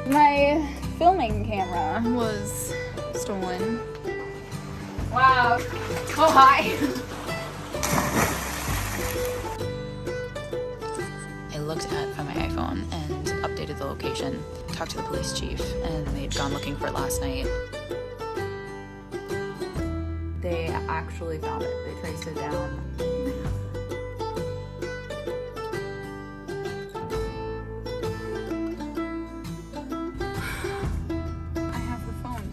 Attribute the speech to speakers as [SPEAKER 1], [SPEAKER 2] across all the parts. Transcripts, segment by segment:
[SPEAKER 1] My filming camera was stolen. Wow. Oh, hi. I looked at my iPhone and updated the location, talked to the police chief, and they'd gone looking for it last night. They actually found it. They traced it down. I have her phone.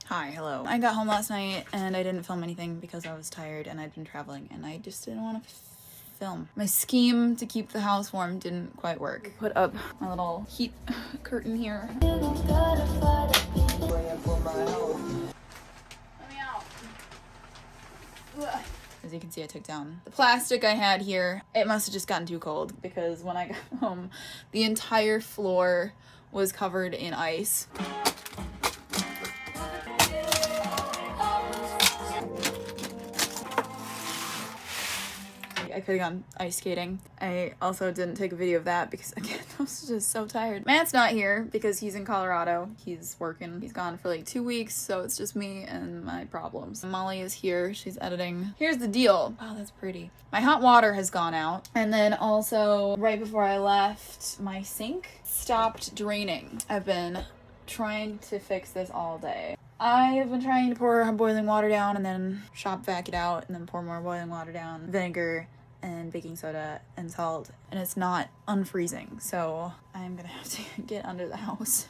[SPEAKER 1] Hi, hello. I got home last night and I didn't film anything because I was tired and I'd been traveling and I just didn't want to film. My scheme to keep the house warm didn't quite work. Put up my little heat curtain here. Let me out. Ugh. As you can see, I took down the plastic I had here. It must have just gotten too cold because when I got home, the entire floor was covered in ice. I could have gone ice skating. I also didn't take a video of that because, again, I was just so tired. Matt's not here because he's in Colorado. He's working. He's gone for like 2 weeks, so it's just me and my problems. Molly is here. She's editing. Here's the deal. Oh, that's pretty. My hot water has gone out. And then also, right before I left, my sink stopped draining. I've been trying to fix this all day. I have been trying to pour boiling water down and then shop vac it out and then pour more boiling water down, vinegar, and baking soda and salt, and it's not unfreezing, so I'm gonna have to get under the house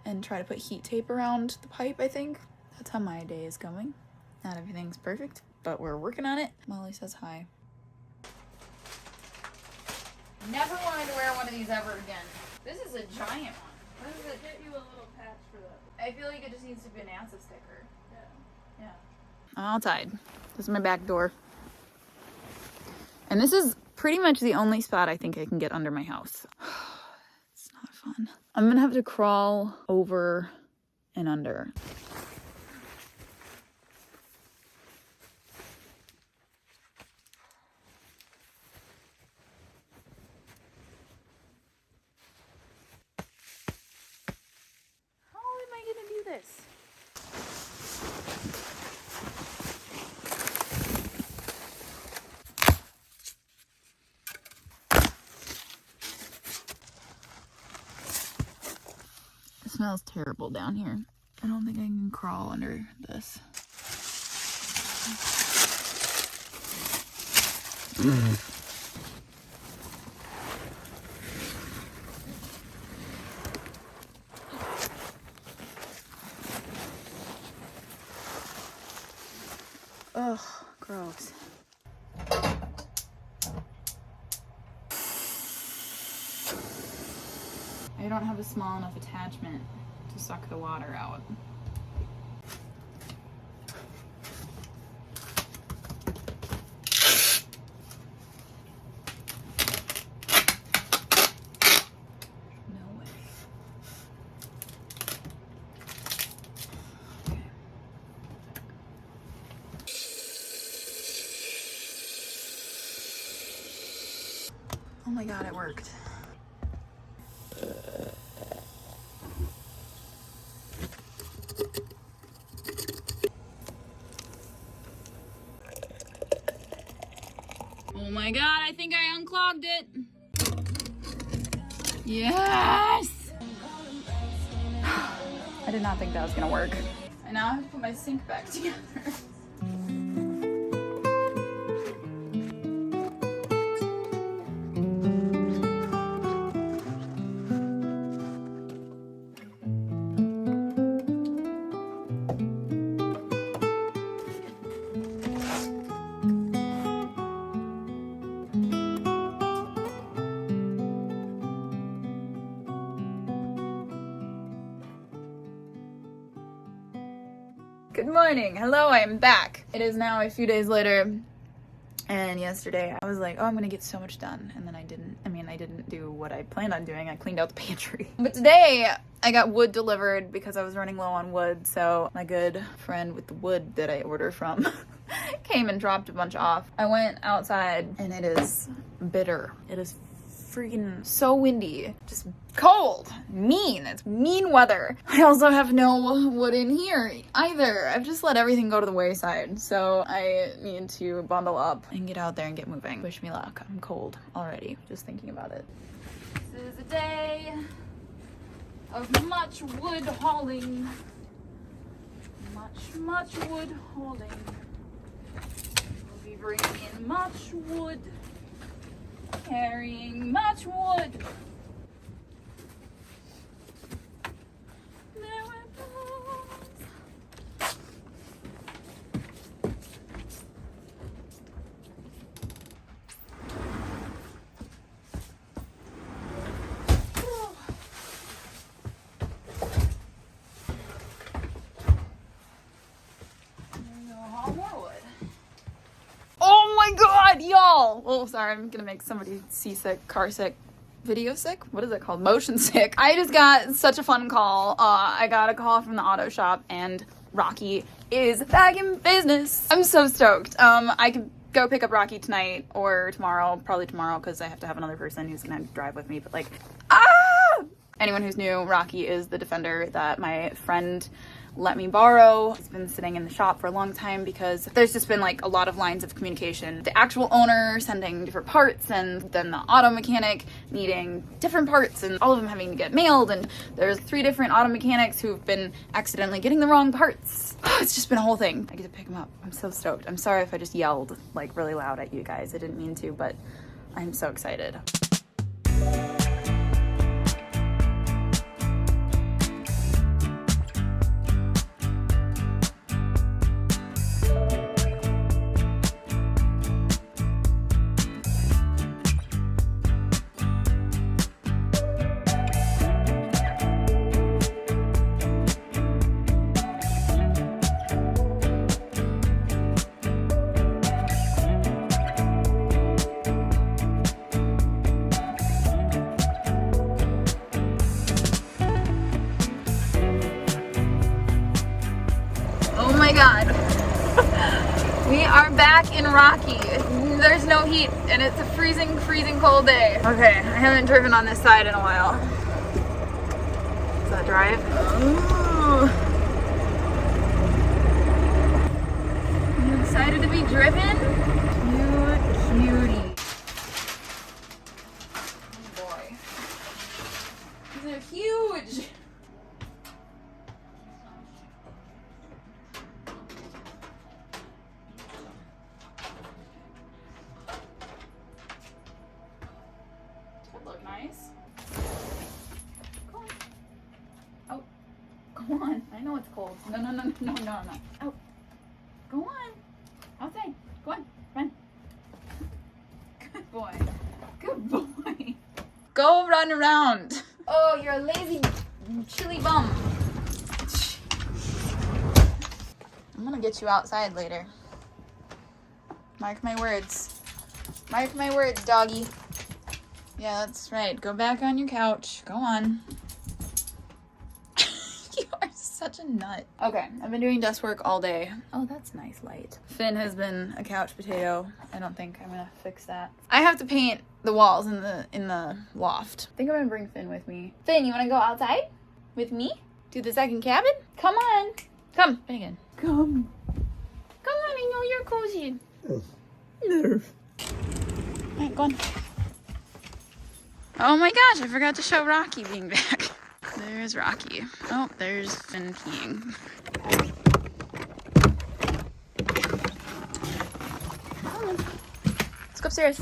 [SPEAKER 1] and try to put heat tape around the pipe. I think that's how my day is going. Not everything's perfect, but we're working on it. Molly says hi. Never wanted to wear one of these ever again. This is a giant one. What does it get you a little patch for that? I feel like it just needs to be an NASA sticker. Yeah. I'm outside. This is my back door. And this is pretty much the only spot I think I can get under my house. It's not fun. I'm gonna have to crawl over and under. How am I gonna do this? It smells terrible down here. I don't think I can crawl under this. Ugh, gross. I don't have a small enough attachment to suck the water out. No way. Okay. Oh my god, it worked. Oh my god, I think I unclogged it. Yes! I did not think that was gonna work. And now I have to put my sink back together. Good morning. Hello, I am back. It is now a few days later, And yesterday I was like, oh, I'm gonna get so much done. And then I didn't. I mean, I didn't do what I planned on doing. I cleaned out the pantry. But today I got wood delivered because I was running low on wood. So my good friend with the wood that I ordered from came and dropped a bunch off. I went outside and it is bitter. It is freaking so windy, just cold, mean. It's mean weather. I also have no wood in here either. I've just let everything go to the wayside, so I need to bundle up and get out there and get moving. Wish me luck. I'm cold already just thinking about it. This is a day of much wood hauling. Much wood hauling. We'll be bringing in much wood. Carrying much wood. There it goes. Haul more wood. Oh my god, y'all! Oh, sorry, I'm gonna make somebody seasick, car sick, video sick? What is it called? Motion sick. I just got such a fun call. I got a call from the auto shop and Rocky is back in business. I'm so stoked. I could go pick up Rocky tonight or tomorrow, probably tomorrow because I have to have another person who's gonna drive with me, but like, Anyone who's new, Rocky is the Defender that my friend let me borrow. It's been sitting in the shop for a long time because there's just been like a lot of lines of communication. The actual owner sending different parts and then the auto mechanic needing different parts and all of them having to get mailed, and there's 3 different auto mechanics who've been accidentally getting the wrong parts. It's just been a whole thing. I get to pick them up. I'm so stoked. I'm sorry if I just yelled like really loud at you guys. I didn't mean to, but I'm so excited. God. We are back in Rocky. There's no heat and it's a freezing cold day. Okay, I haven't driven on this side in a while. Is that drive? Ooh. You excited to be driven? Cute cutie. Oh boy. These are huge. Go on. I know it's cold. No. Oh. Go on. Outside. Go on. Run. Good boy. Good boy. Go run around. Oh, you're a lazy chilly bum. I'm gonna get you outside later. Mark my words. Mark my words, doggy. Yeah, that's right. Go back on your couch. Go on. You are such a nut. Okay, I've been doing desk work all day. Oh, that's nice light. Finn has been a couch potato. I don't think I'm gonna fix that. I have to paint the walls in the loft. I think I'm gonna bring Finn with me. Finn, you wanna go outside with me? To the second cabin? Come on. Come, Finnegan. Come. Come on, I know you're cozy. Nerve. All right, go on. Oh my gosh, I forgot to show Rocky being back. There's Rocky. Oh, there's Finn peeing. Come on. Let's go upstairs.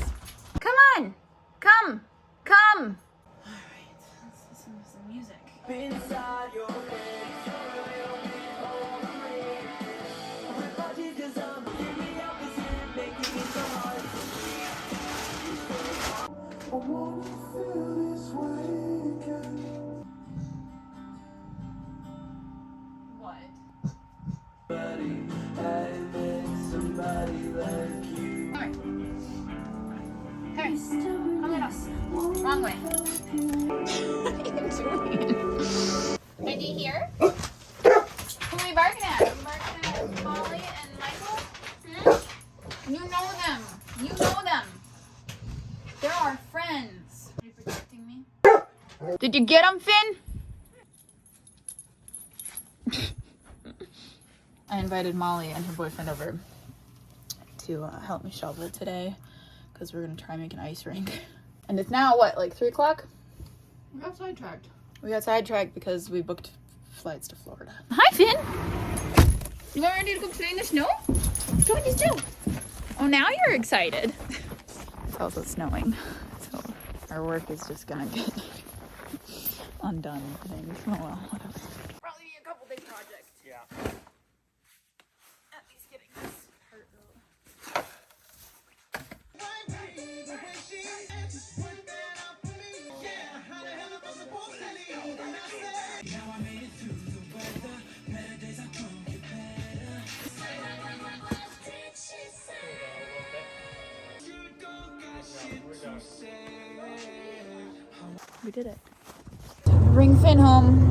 [SPEAKER 1] Come on. Come. All right, let's listen to some music. Inside your head. Alright, Wrong way. Are you here? Who are we barking at? Are we barking at Molly and Michael? Hmm? You know them. You know them. They're our friends. Are you protecting me? Did you get them, Finn? I invited Molly and her boyfriend over to help me shovel it today because we're going to try and make an ice rink. And it's now, what, like 3 o'clock?
[SPEAKER 2] We got sidetracked.
[SPEAKER 1] We got sidetracked because we booked flights to Florida. Hi, Finn! You ready to go play in the snow? Go in the snow. Oh, now you're excited. It's also snowing, so our work is just gonna get undone, I think. Oh well, whatever. Probably a couple big projects.
[SPEAKER 2] Yeah.
[SPEAKER 1] At least getting this hurt though. We did it. Bring Finn home.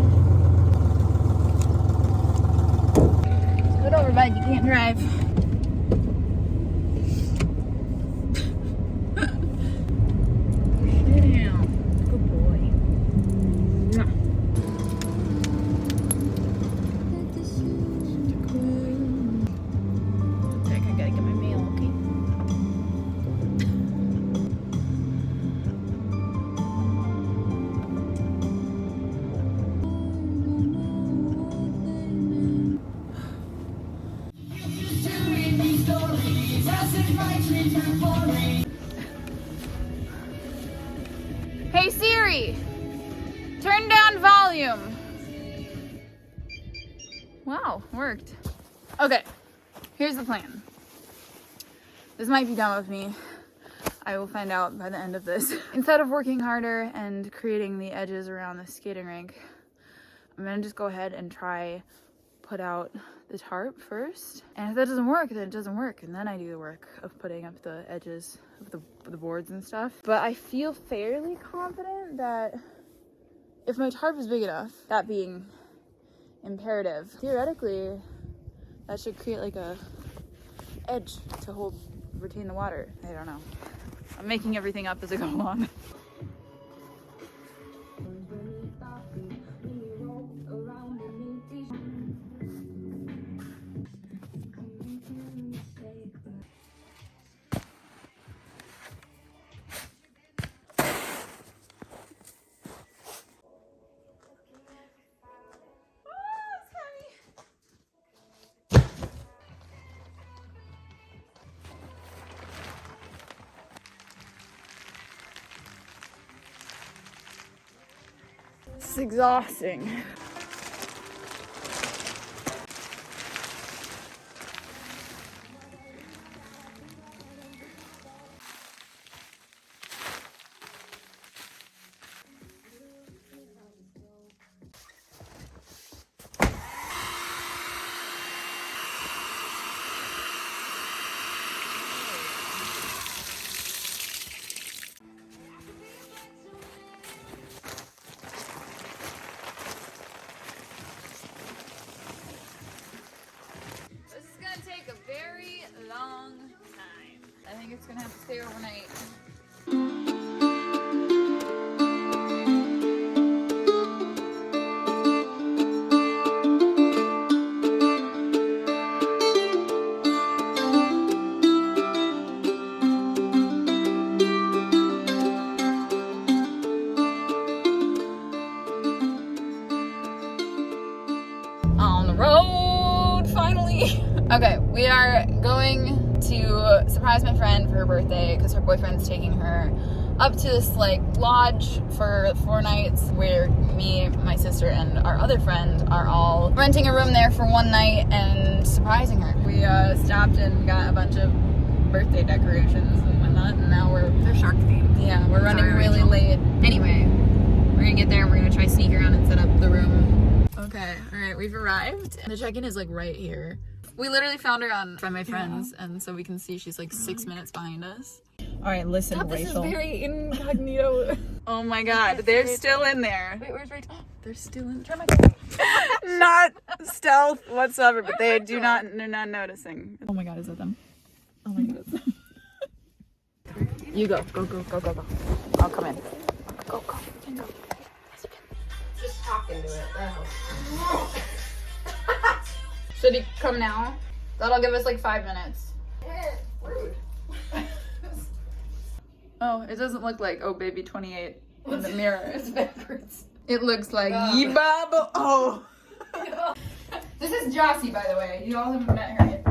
[SPEAKER 1] Scoot over, bud. You can't drive. Yeah. Good boy. Mwah. I gotta get my mail, okay? Hey Siri, turn down volume. Wow, worked. Okay, here's the plan. This might be dumb of me. I will find out by the end of this. Instead of working harder and creating the edges around the skating rink, I'm gonna just go ahead and try put out the tarp first. And if that doesn't work, then it doesn't work. And then I do the work of putting up the edges of the boards and stuff. But I feel fairly confident that if my tarp is big enough, that being imperative, theoretically, that should create like a edge to retain the water. I don't know. I'm making everything up as I go along. It's exhausting. Take a very long time. I think it's gonna have to stay overnight. On the road, finally. Okay, we are going to surprise my friend for her birthday because her boyfriend's taking her up to this like lodge for 4 nights where me, my sister, and our other friend are all renting a room there for 1 night and surprising her. We stopped and got a bunch of birthday decorations and whatnot, and now
[SPEAKER 2] They're shark themed.
[SPEAKER 1] yeah, we're running really late. Anyway, we're gonna get there and we're gonna try to sneak around and set up the room. Okay, all right, we've arrived. The check-in is like right here. We literally found her on Find My Friends, and so we can see she's like 6 minutes behind us. All right, listen,
[SPEAKER 2] This is
[SPEAKER 1] Rachel.
[SPEAKER 2] very incognito.
[SPEAKER 1] Oh my God, they're still in there.
[SPEAKER 2] Wait, where's Rachel?
[SPEAKER 1] They're still in.
[SPEAKER 2] Turn my camera.
[SPEAKER 1] Not stealth whatsoever, but they're not noticing. Oh my God, is that them? Oh my God, it's them. You go. I'll come in. Go.
[SPEAKER 2] Just talking to it. That helps.
[SPEAKER 1] Should he come now? That'll give us like 5 minutes.
[SPEAKER 2] Rude.
[SPEAKER 1] Oh, it doesn't look like Oh Baby 28 in the mirror.
[SPEAKER 2] It's backwards.
[SPEAKER 1] It looks like Yibabo. Oh.
[SPEAKER 2] This is Jossie, by the way.
[SPEAKER 1] You all haven't met her yet.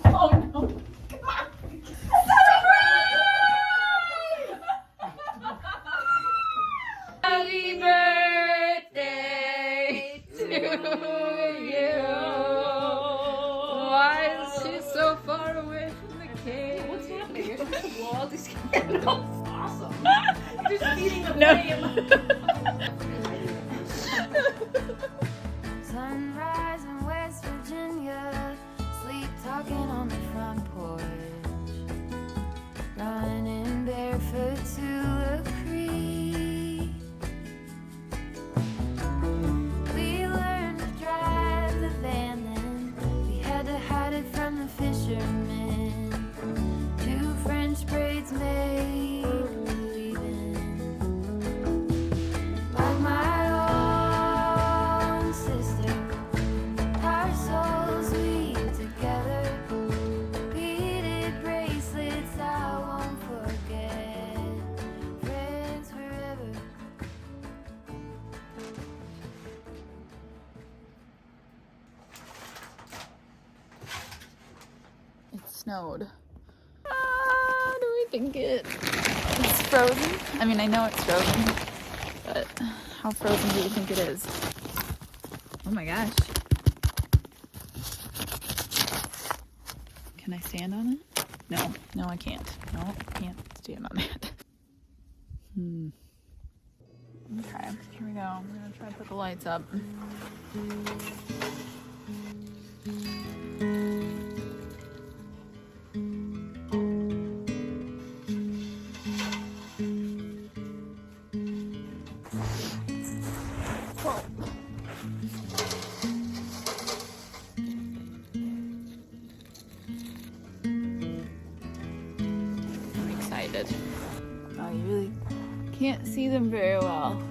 [SPEAKER 1] Oh no. Come on. Happy birthday to you. Why is she so far away from the cake?
[SPEAKER 2] What's happening? You're supposed to blow all these candles. Awesome. You're just feeding the flame.
[SPEAKER 3] Sunrise in West Virginia, sleep talking on the front porch, running barefoot to a creek. We learned to drive the van, then we had to hide it from the fishermen. 2 French braids made believing, like my own sister. Our souls weave together, beaded bracelets I won't forget. Friends forever.
[SPEAKER 1] It snowed. Do we think it's frozen? I mean, I know it's frozen, but how frozen do you think it is? Oh my gosh. Can I stand on it? No, I can't. No, I can't stand on it. Okay, here we go. I'm gonna try to put the lights up. I'm excited. Oh, you really can't see them very well.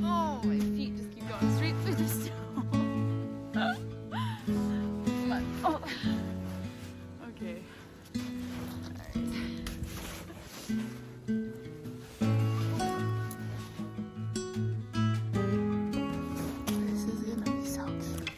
[SPEAKER 1] Oh, my feet just keep going straight through the snow. Come on. Oh. Okay. Alright. This is gonna be so cute.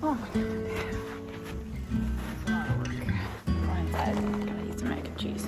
[SPEAKER 1] Oh my God. That's a lot of work. Go inside. I'm gonna eat some mac and cheese.